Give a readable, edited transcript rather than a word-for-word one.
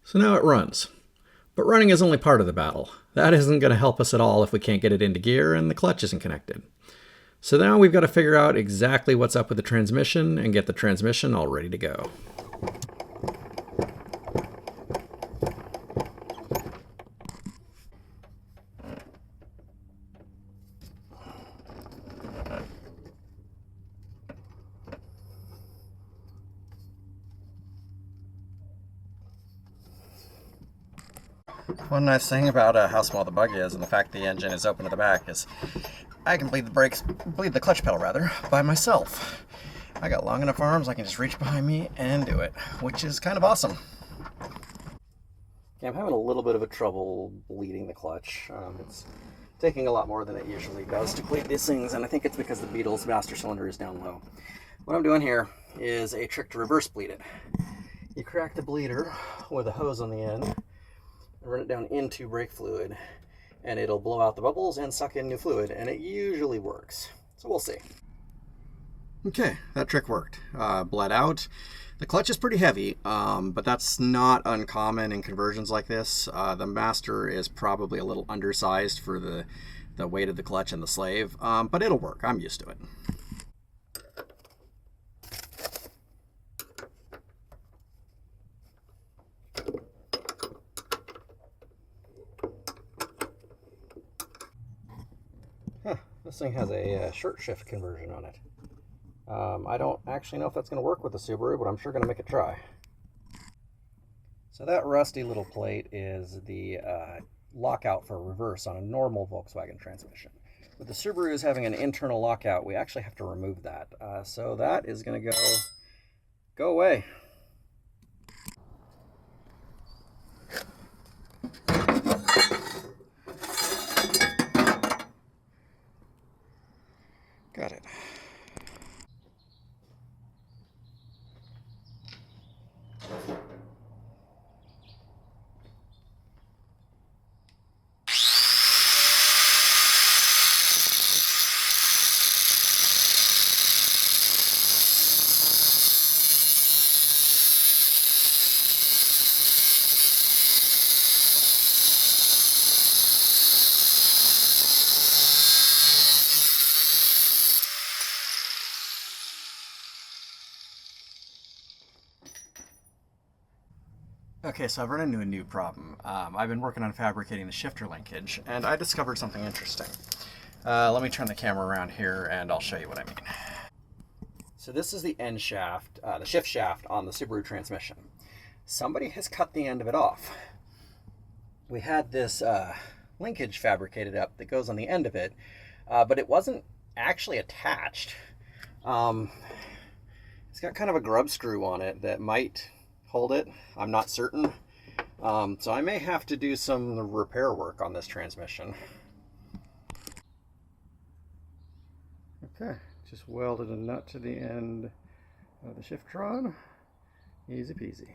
So now it runs. But running is only part of the battle. That isn't going to help us at all if we can't get it into gear and the clutch isn't connected. So now we've got to figure out exactly what's up with the transmission and get the transmission all ready to go. One nice thing about how small the bug is and the fact the engine is open to the back is I can bleed the clutch pedal rather, by myself. I got long enough arms, I can just reach behind me and do it, which is kind of awesome. Okay, I'm having a little bit of a trouble bleeding the clutch. It's taking a lot more than it usually does to bleed these things, and I think it's because the Beetle's master cylinder is down low. What I'm doing here is a trick to reverse bleed it. You crack the bleeder with a hose on the end, and run it down into brake fluid, and it'll blow out the bubbles and suck in new fluid, and it usually works. So we'll see. Okay, that trick worked. Bled out. The clutch is pretty heavy, but that's not uncommon in conversions like this. The master is probably a little undersized for the weight of the clutch and the slave, but it'll work. I'm used to it. This thing has a short shift conversion on it. I don't actually know if that's going to work with the Subaru, but I'm sure going to make a try. So that rusty little plate is the lockout for reverse on a normal Volkswagen transmission. With the Subarus having an internal lockout, we actually have to remove that. So that is going to go away. Got it. Okay, so I've run into a new problem. I've been working on fabricating the shifter linkage, and I discovered something interesting. Let me turn the camera around here, and I'll show you what I mean. So this is the end shaft, the shift shaft on the Subaru transmission. Somebody has cut the end of it off. We had this linkage fabricated up that goes on the end of it, but it wasn't actually attached. It's got kind of a grub screw on it that might hold it. I'm not certain. So I may have to do some repair work on this transmission. Okay, just welded a nut to the end of the shift rod. Easy peasy.